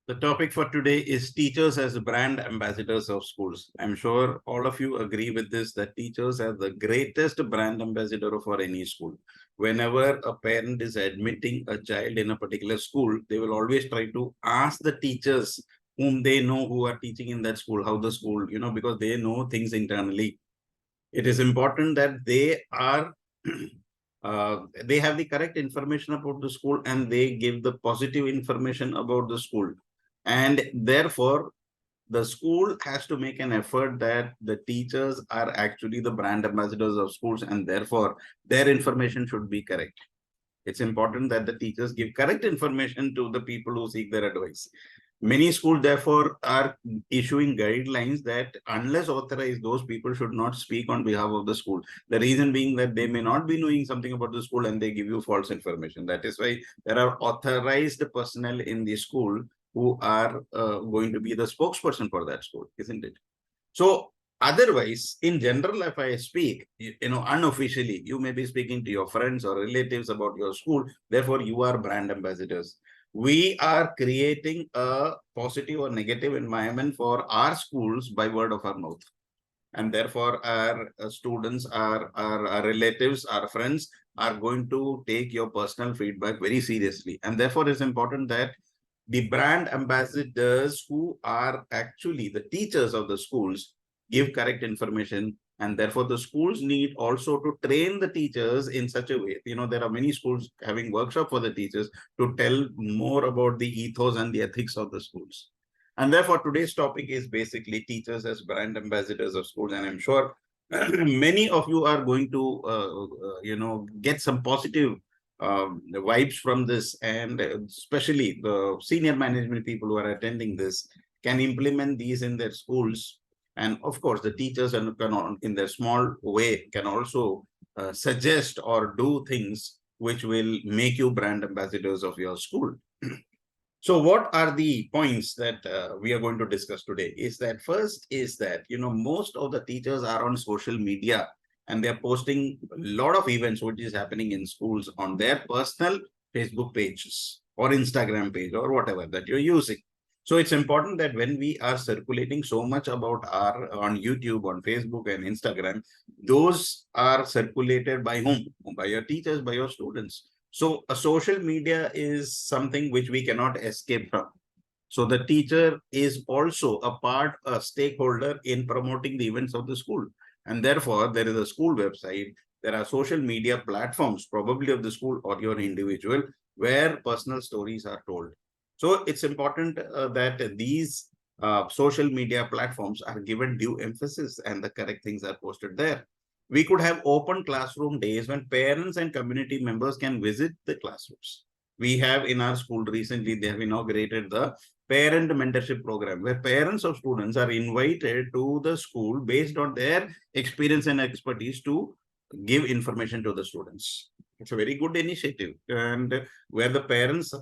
The topic for today is teachers as brand ambassadors of schools. I'm sure all of you agree with this, that teachers are the greatest brand ambassador for any school. Whenever a parent is admitting a child in a particular school, they will always try to ask the teachers whom they know who are teaching in that school, how the school, because they know things internally. It is important that they are they have the correct information about the school and they give the positive information about the school. And therefore, the school has to make an effort that the teachers are actually the brand ambassadors of schools, and therefore their information should be correct. It's important that the teachers give correct information to the people who seek their advice. Many schools, therefore, are issuing guidelines that unless authorized, those people should not speak on behalf of the school. The reason being that they may not be knowing something about the school and they give you false information. That is why there are authorized personnel in the school who are going to be the spokesperson for that school, isn't it? So otherwise, in general, if I speak, unofficially, you may be speaking to your friends or relatives about your school. Therefore, you are brand ambassadors. We are creating a positive or negative environment for our schools by word of our mouth. And therefore, our students, our relatives, our friends are going to take your personal feedback very seriously. And therefore, it's important that the brand ambassadors who are actually the teachers of the schools give correct information, and therefore the schools need also to train the teachers in such a way. There are many schools having workshop for the teachers to tell more about the ethos and the ethics of the schools. And therefore today's topic is basically teachers as brand ambassadors of schools, and I'm sure many of you are going to get some positive the vibes from this, and especially the senior management people who are attending this can implement these in their schools. And of course, the teachers in their small way can also suggest or do things which will make you brand ambassadors of your school. So what are the points that we are going to discuss today? Is that first is that, most of the teachers are on social media and they're posting a lot of events which is happening in schools on their personal Facebook pages or Instagram page or whatever that you're using. So it's important that when we are circulating so much about our on YouTube, on Facebook and Instagram, those are circulated by whom? By your teachers, by your students. So a social media is something which we cannot escape from. So the teacher is also a stakeholder in promoting the events of the school. And therefore, there is a school website, there are social media platforms, probably of the school or your individual, where personal stories are told. So it's important that these social media platforms are given due emphasis and the correct things are posted there. We could have open classroom days when parents and community members can visit the classrooms. We have in our school recently, they have inaugurated the parent mentorship program, where parents of students are invited to the school based on their experience and expertise to give information to the students. It's a very good initiative, and where the parents,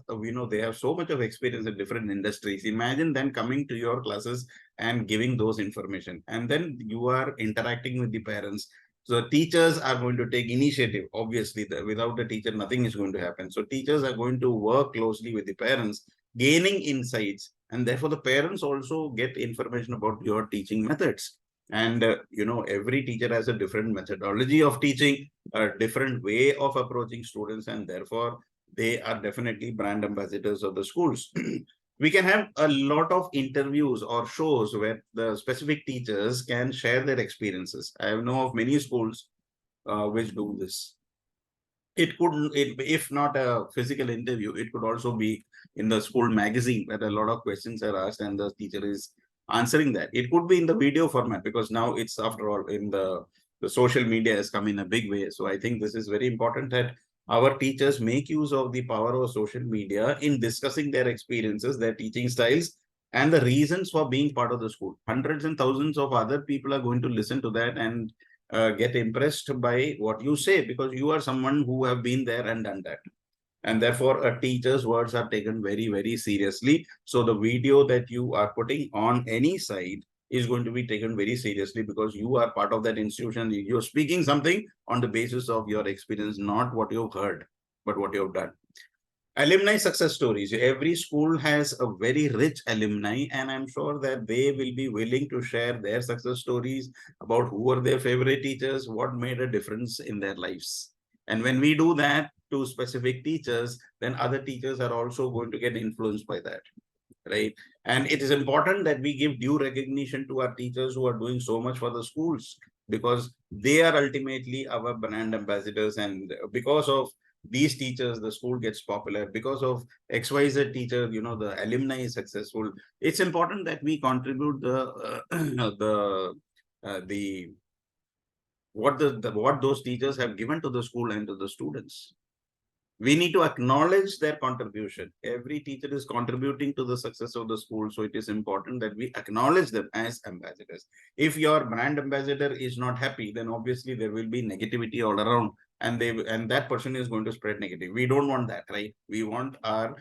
they have so much of experience in different industries. Imagine them coming to your classes and giving those information, and then you are interacting with the parents. So teachers are going to take initiative. Obviously, without a teacher, nothing is going to happen. So teachers are going to work closely with the parents, gaining insights, and therefore the parents also get information about your teaching methods. And every teacher has a different methodology of teaching, a different way of approaching students, and therefore they are definitely brand ambassadors of the schools. We can have a lot of interviews or shows where the specific teachers can share their experiences. I know of many schools which do this. If not a physical interview, it could also be in the school magazine where a lot of questions are asked and the teacher is answering that. It could be in the video format, because now it's, after all, in the social media has come in a big way. So I think this is very important that our teachers make use of the power of social media in discussing their experiences, their teaching styles, and the reasons for being part of the school. Hundreds and thousands of other people are going to listen to that and get impressed by what you say, because you are someone who have been there and done that. And therefore, a teacher's words are taken very, very seriously. So the video that you are putting on any site is going to be taken very seriously, because you are part of that institution. You're speaking something on the basis of your experience, not what you've heard, but what you've done. Alumni success stories. Every school has a very rich alumni, and I'm sure that they will be willing to share their success stories about who are their favorite teachers, what made a difference in their lives. And when we do that to specific teachers, then other teachers are also going to get influenced by that, right? And it is important that we give due recognition to our teachers who are doing so much for the schools, because they are ultimately our brand ambassadors. And because of these teachers, the school gets popular. Because of XYZ teacher, the alumni is successful. It's important that we contribute the what those teachers have given to the school and to the students. We need to acknowledge their contribution. Every teacher is contributing to the success of the school. So it is important that we acknowledge them as ambassadors. If your brand ambassador is not happy, then obviously there will be negativity all around, and that person is going to spread negative. We don't want that, right? We want our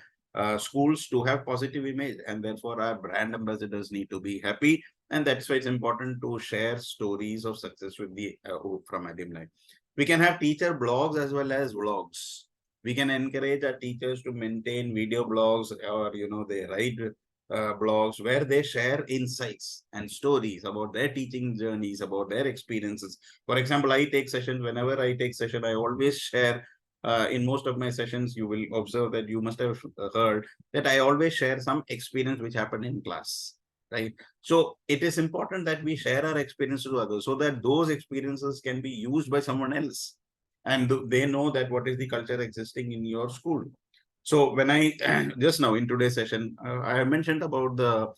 schools to have positive image, and therefore our brand ambassadors need to be happy. And that's why it's important to share stories of success with the from alumni. We can have teacher blogs as well as vlogs. We can encourage our teachers to maintain video blogs, or they write blogs where they share insights and stories about their teaching journeys, about their experiences. For example, whenever I take session, I always share in most of my sessions. You will observe that you must have heard that I always share some experience which happened in class, right? So it is important that we share our experiences to others, so that those experiences can be used by someone else, and they know that what is the culture existing in your school. So when I just now in today's session, I have mentioned about the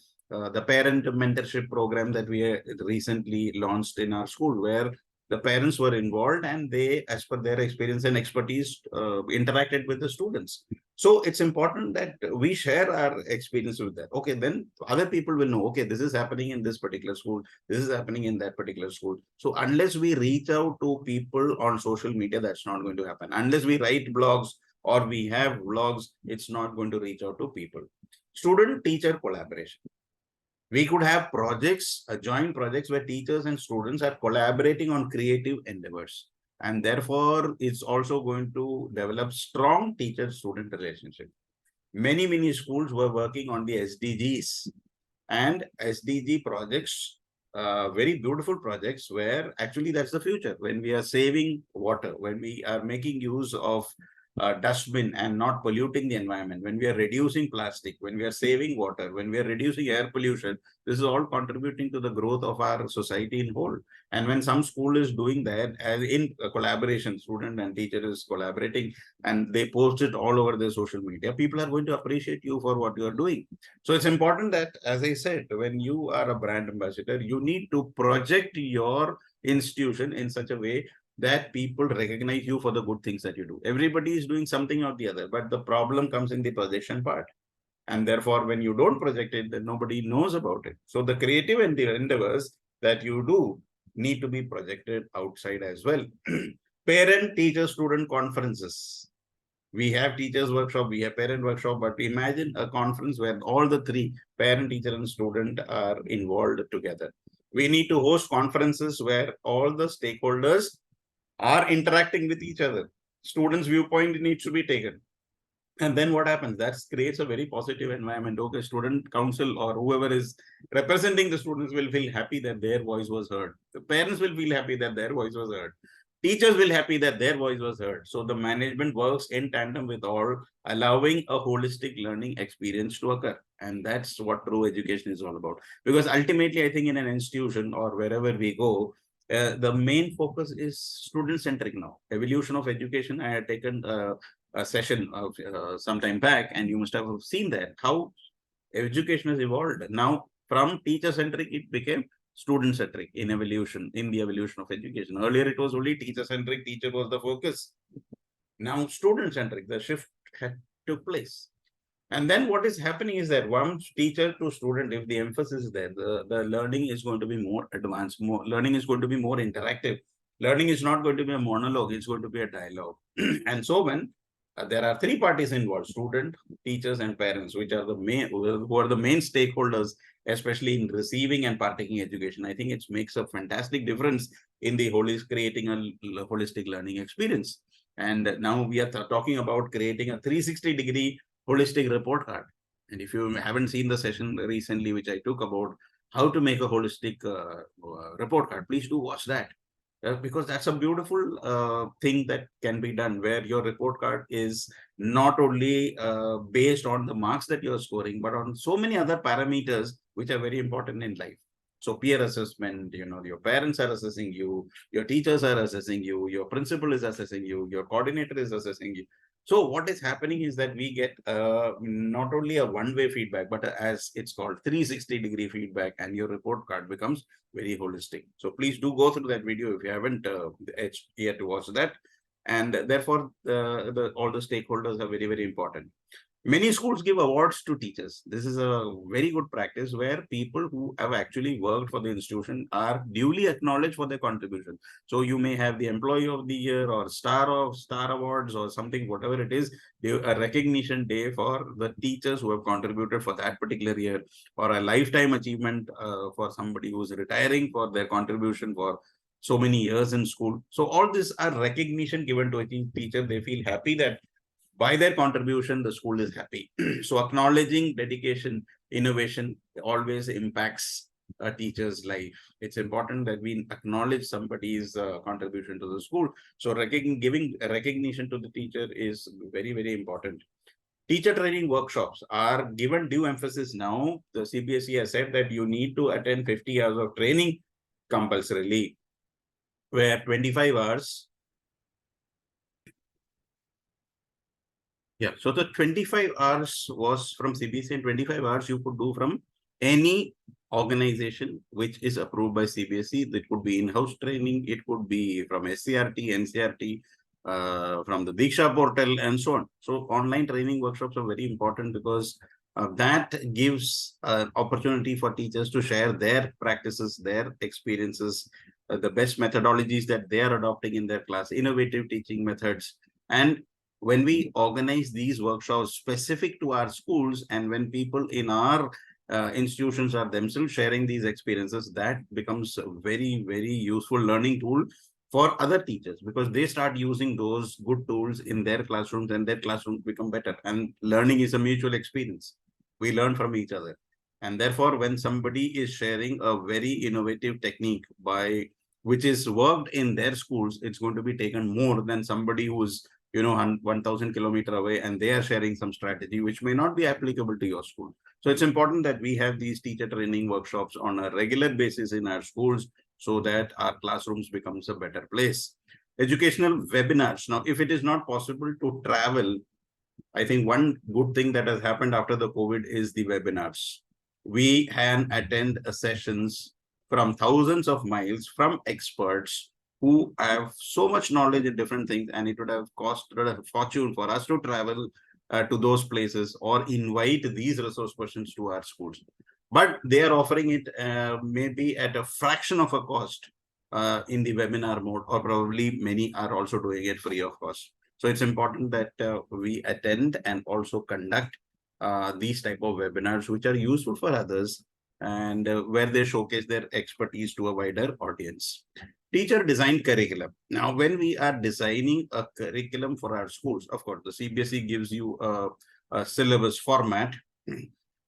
parent mentorship program that we recently launched in our school, where the parents were involved and they, as per their experience and expertise, interacted with the students. So it's important that we share our experience with that. Okay, then other people will know, okay, this is happening in this particular school, this is happening in that particular school. So unless we reach out to people on social media, that's not going to happen. Unless we write blogs or we have vlogs, it's not going to reach out to people. Student-teacher collaboration. We could have projects, joint projects where teachers and students are collaborating on creative endeavors. And therefore, it's also going to develop strong teacher-student relationship. Many schools were working on the SDGs and SDG projects, very beautiful projects, where actually that's the future. When we are saving water, when we are making use of dustbin and not polluting the environment, when we are reducing plastic, when we are saving water, when we are reducing air pollution, this is all contributing to the growth of our society in whole. And when some school is doing that as in collaboration, student and teacher is collaborating, and they post it all over their social media, people are going to appreciate you for what you are doing. So it's important that, as I said, when you are a brand ambassador, you need to project your institution in such a way that people recognize you for the good things that you do. Everybody is doing something or the other, but the problem comes in the projection part. And therefore, when you don't project it, then nobody knows about it. So the creative endeavors that you do need to be projected outside as well. Parent, teacher, student conferences. We have teachers workshop, we have parent workshop, but imagine a conference where all the three, parent, teacher, and student, are involved together. We need to host conferences where all the stakeholders are interacting with each other. Students' viewpoint needs to be taken. And then what happens? That creates a very positive environment. Okay, student council or whoever is representing the students will feel happy that their voice was heard. The parents will feel happy that their voice was heard. Teachers will happy that their voice was heard. So the management works in tandem with all, allowing a holistic learning experience to occur. And that's what true education is all about. Because ultimately, I think in an institution or wherever we go, the main focus is student-centric now. Evolution of education, I had taken a session of some time back, and you must have seen that, how education has evolved. Now, from teacher-centric, it became student-centric in the evolution of education. Earlier, it was only teacher-centric, teacher was the focus. Now, student-centric, the shift had took place. And then what is happening is that once teacher to student, if the emphasis is there, the learning is going to be more advanced, learning is going to be more interactive. Learning is not going to be a monologue, it's going to be a dialogue. And so when there are three parties involved, student, teachers, and parents, which are who are the main stakeholders, especially in receiving and partaking education, I think it makes a fantastic difference in the creating a holistic learning experience. And now we are talking about creating a 360-degree holistic report card. And if you haven't seen the session recently, which I took about how to make a holistic report card, please do watch that. Because that's a beautiful thing that can be done, where your report card is not only based on the marks that you're scoring, but on so many other parameters which are very important in life. So peer assessment, your parents are assessing you, your teachers are assessing you, your principal is assessing you, your coordinator is assessing you. So what is happening is that we get not only a one-way feedback, but as it's called 360-degree feedback, and your report card becomes very holistic. So please do go through that video if you haven't yet to watch that. And therefore, all the stakeholders are very, very important. Many schools give awards to teachers. This is a very good practice where people who have actually worked for the institution are duly acknowledged for their contribution. So you may have the Employee of the Year or Star Awards or something, whatever it is, a recognition day for the teachers who have contributed for that particular year, or a lifetime achievement for somebody who's retiring for their contribution for so many years in school. So all this are recognition given to a teacher. They feel happy that by their contribution, the school is happy. So acknowledging dedication, innovation always impacts a teacher's life. It's important that we acknowledge somebody's contribution to the school. So giving recognition to the teacher is very, very important. Teacher training workshops are given due emphasis now. The CBSE has said that you need to attend 50 hours of training compulsorily, where 25 hours. Yeah, so the 25 hours was from CBSE, and 25 hours you could do from any organization which is approved by CBSE. That could be in-house training, it could be from SCRT, NCRT, from the Diksha portal, and so on. So online training workshops are very important because that gives an opportunity for teachers to share their practices, their experiences, the best methodologies that they are adopting in their class, innovative teaching methods. And when we organize these workshops specific to our schools, and when people in our institutions are themselves sharing these experiences, that becomes a very, very useful learning tool for other teachers, because they start using those good tools in their classrooms, and their classrooms become better. And learning is a mutual experience. We learn from each other. And therefore, when somebody is sharing a very innovative technique which is worked in their schools, it's going to be taken more than somebody who's 1,000 kilometers away, and they are sharing some strategy which may not be applicable to your school. So it's important that we have these teacher training workshops on a regular basis in our schools, so that our classrooms becomes a better place. Educational webinars. Now, if it is not possible to travel, I think one good thing that has happened after the COVID is the webinars. We can attend sessions from thousands of miles from experts who have so much knowledge in different things, and it would have cost a fortune for us to travel to those places or invite these resource persons to our schools. But they are offering it maybe at a fraction of a cost in the webinar mode, or probably many are also doing it free of cost. So it's important that we attend and also conduct these type of webinars, which are useful for others, and where they showcase their expertise to a wider audience. Teacher designed curriculum. Now, when we are designing a curriculum for our schools, of course, the CBSE gives you a syllabus format,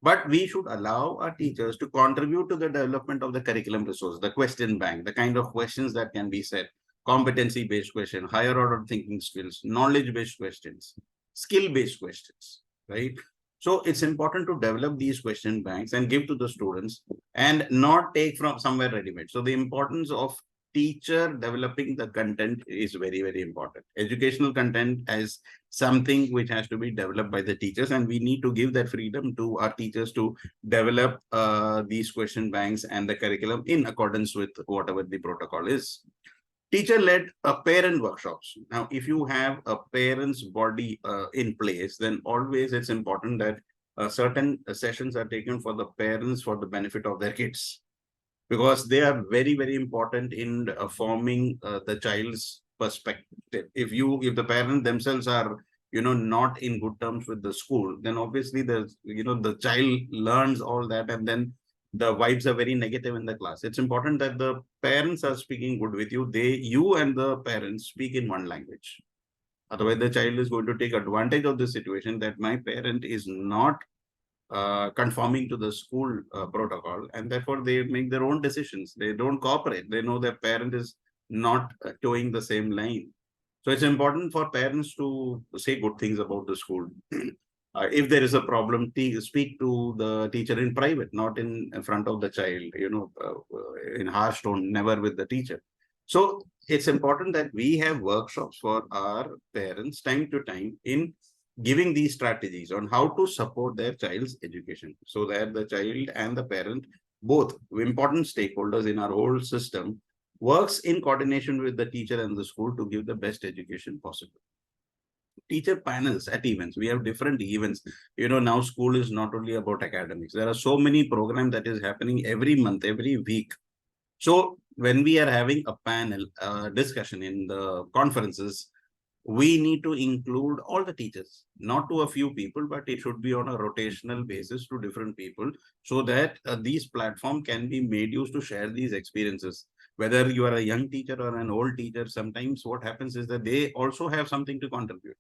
but we should allow our teachers to contribute to the development of the curriculum resource, the question bank, the kind of questions that can be set, competency-based question, higher order thinking skills, knowledge-based questions, skill-based questions, right? So it's important to develop these question banks and give to the students, and not take from somewhere ready-made. So the importance of teacher developing the content is very, very important. Educational content as something which has to be developed by the teachers, and we need to give that freedom to our teachers to develop these question banks and the curriculum in accordance with whatever the protocol is. Teacher-led parent workshops. Now, if you have a parent's body in place, then always it's important that certain sessions are taken for the parents for the benefit of their kids, because they are very, very important in forming the child's perspective. If the parents themselves are not in good terms with the school, then obviously the child learns all that, and then the vibes are very negative in the class. It's important that the parents are speaking good with you. You and the parents speak in one language. Otherwise, the child is going to take advantage of the situation that my parent is not conforming to the school protocol, and therefore they make their own decisions. They don't cooperate. They know their parent is not towing the same line. So it's important for parents to say good things about the school. If there is a problem, speak to the teacher in private, not in front of the child, in harsh tone, never with the teacher. So it's important that we have workshops for our parents time to time in giving these strategies on how to support their child's education, so that the child and the parent, both important stakeholders in our whole system, works in coordination with the teacher and the school to give the best education possible. Teacher panels at events. We have different events. Now school is not only about academics. There are so many programs that is happening every month, every week. So when we are having a panel discussion in the conferences, we need to include all the teachers, not to a few people, but it should be on a rotational basis to different people, so that these platform can be made use to share these experiences. Whether you are a young teacher or an old teacher, sometimes what happens is that they also have something to contribute.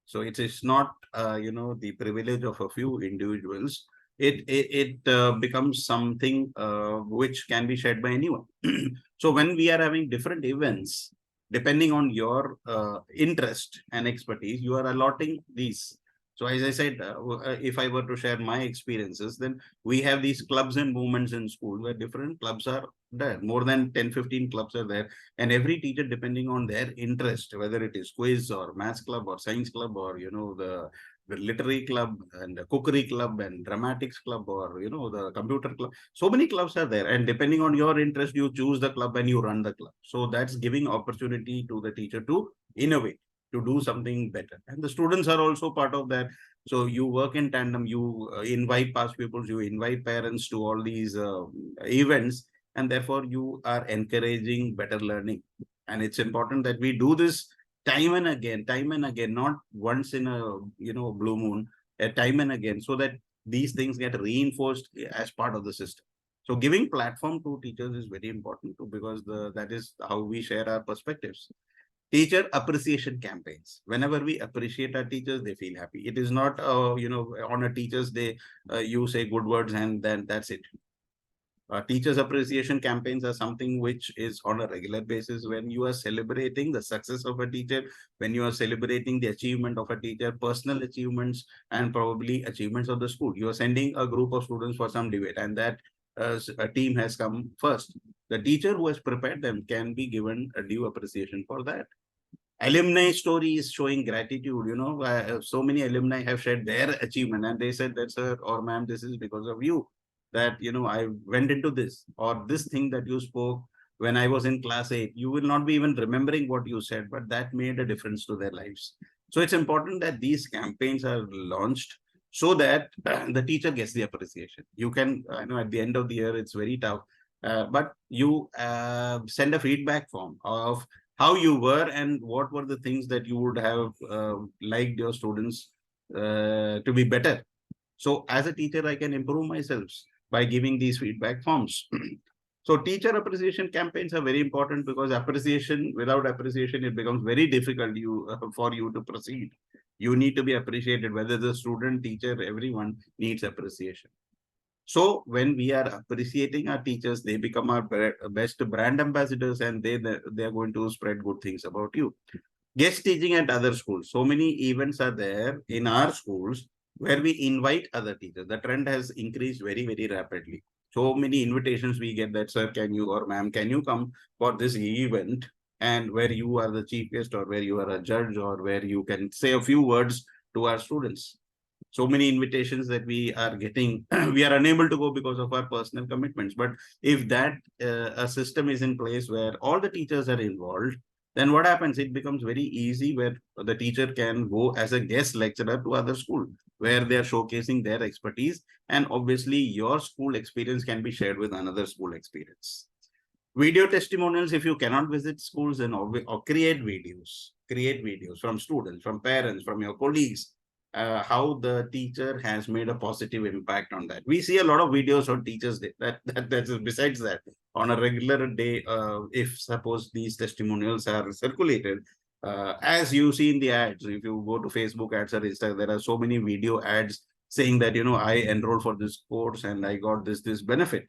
So it's not, the privilege of a few individuals. It becomes something which can be shared by anyone. So when we are having different events, depending on your interest and expertise, you are allotting these. So as I said, if I were to share my experiences, then we have these clubs and movements in school where different clubs are there. More than 10-15 clubs are there. And every teacher, depending on their interest, whether it is quiz or maths club or science club, or, the literary club and the cookery club and dramatics club, or, the computer club. So many clubs are there. And depending on your interest, you choose the club and you run the club. So that's giving opportunity to the teacher to innovate, to do something better. And the students are also part of that. So you work in tandem, you invite past pupils, you invite parents to all these events, and therefore you are encouraging better learning. And it's important that we do this time and again, not once in a blue moon, time and again, so that these things get reinforced as part of the system. So giving platform to teachers is very important too, because that is how we share our perspectives. Teacher appreciation campaigns. Whenever we appreciate our teachers, they feel happy. It is not, on a teacher's day, you say good words and then that's it. Teachers appreciation campaigns are something which is on a regular basis, when you are celebrating the success of a teacher, when you are celebrating the achievement of a teacher, personal achievements, and probably achievements of the school. You are sending a group of students for some debate, and that a team has come first. The teacher who has prepared them can be given a due appreciation for that. Alumni story is showing gratitude. So many alumni have shared their achievement, and they said that, sir or ma'am, this is because of you, that I went into this, or this thing that you spoke when I was in class 8. You will not be even remembering what you said, but that made a difference to their lives. So it's important that these campaigns are launched, so that the teacher gets the appreciation. You can, I know at the end of the year it's very tough, but you send a feedback form of how you were and what were the things that you would have liked your students to be better. So as a teacher, I can improve myself by giving these feedback forms. So teacher appreciation campaigns are very important, because without appreciation, it becomes very difficult for you to proceed. You need to be appreciated, whether the student, teacher, everyone needs appreciation. So when we are appreciating our teachers, they become our best brand ambassadors, and they are going to spread good things about you. Guest teaching at other schools. So many events are there in our schools where we invite other teachers. The trend has increased very, very rapidly. So many invitations we get that, sir, can you, or ma'am, can you come for this event, and where you are the chief guest, or where you are a judge, or where you can say a few words to our students. So many invitations that we are getting, we are unable to go because of our personal commitments. But if that a system is in place where all the teachers are involved, then what happens? It becomes very easy, where the teacher can go as a guest lecturer to other school, where they are showcasing their expertise. And obviously, your school experience can be shared with another school experience. Video testimonials. If you cannot visit schools, then or create videos from students, from parents, from your colleagues, how the teacher has made a positive impact on that. We see a lot of videos on Teachers Day. That's besides that, on a regular day, if suppose these testimonials are circulated, as you see in the ads, if you go to Facebook ads or Instagram, there are so many video ads saying that, I enrolled for this course and I got this benefit.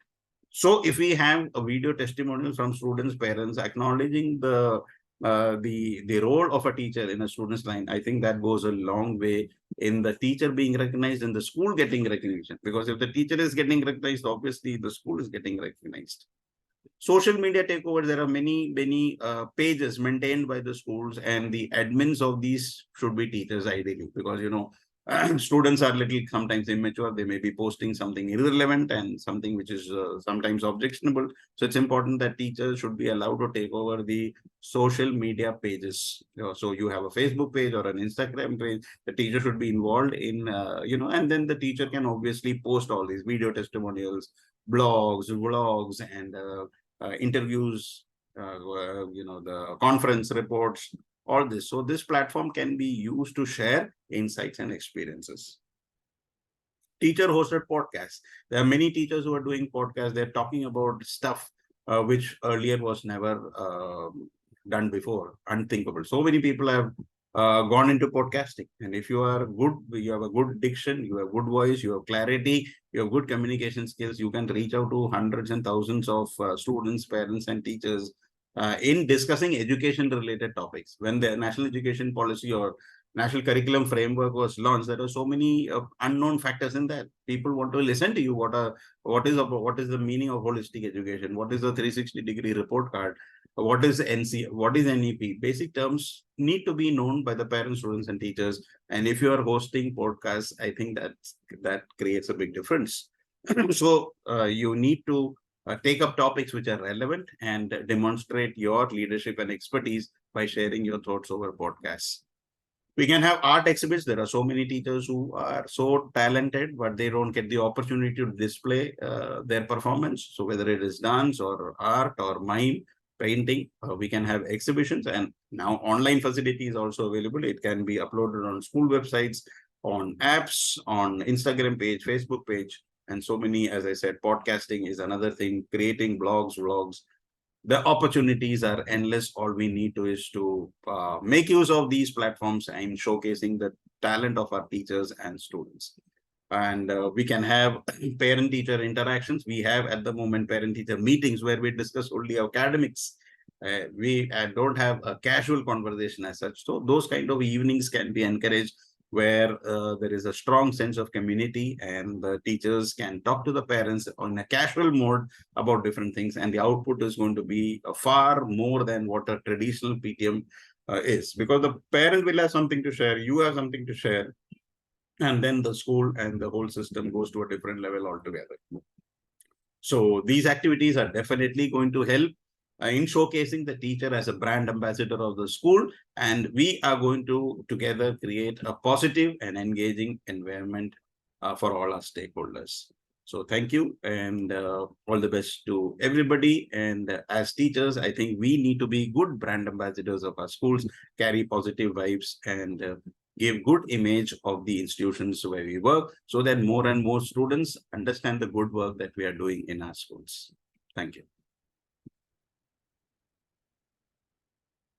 So if we have a video testimonial from students, parents acknowledging the role of a teacher in a student's line, I think that goes a long way in the teacher being recognized and the school getting recognition. Because if the teacher is getting recognized, obviously the school is getting recognized. Social media takeovers, there are many pages maintained by the schools, and the admins of these should be teachers ideally, because students are little sometimes immature. They may be posting something irrelevant and something which is sometimes objectionable. So it's important that teachers should be allowed to take over the social media pages. So you have a Facebook page or an Instagram page, the teacher should be involved in, and then the teacher can obviously post all these video testimonials, blogs, vlogs, and interviews, the conference reports, all this. So this platform can be used to share insights and experiences. Teacher hosted podcasts. There are many teachers who are doing podcasts. They're talking about stuff which earlier was never done before, unthinkable. So many people have gone into podcasting. And if you are good, you have a good diction, you have good voice, you have clarity, you have good communication skills, you can reach out to hundreds and thousands of students, parents, and teachers in discussing education-related topics. When the National Education Policy or National Curriculum Framework was launched, there are so many unknown factors in that. People want to listen to you. What is the meaning of holistic education? What is the 360-degree report card? What is NC? What is NEP? Basic terms need to be known by the parents, students, and teachers. And if you are hosting podcasts, I think that creates a big difference. So you need to take up topics which are relevant and demonstrate your leadership and expertise by sharing your thoughts over podcasts. We can have art exhibits. There are so many teachers who are so talented, but they don't get the opportunity to display their performance. So whether it is dance or art or mime, painting, we can have exhibitions, and now online facility is also available. It can be uploaded on school websites, on apps, on Instagram page, Facebook page, and so many. As I said, podcasting is another thing, creating blogs, vlogs. The opportunities are endless. All we need to is to make use of these platforms and showcasing the talent of our teachers and students. And we can have parent-teacher interactions. We have at the moment parent-teacher meetings where we discuss only academics. We don't have a casual conversation as such. So those kind of evenings can be encouraged, where there is a strong sense of community and the teachers can talk to the parents on a casual mode about different things. And the output is going to be far more than what a traditional PTM is, because the parent will have something to share, you have something to share, and then the school and the whole system goes to a different level altogether. So these activities are definitely going to help in showcasing the teacher as a brand ambassador of the school, and we are going to together create a positive and engaging environment for all our stakeholders. So thank you, and all the best to everybody. And as teachers, I think we need to be good brand ambassadors of our schools, carry positive vibes, and give good image of the institutions where we work, so that more and more students understand the good work that we are doing in our schools. Thank you.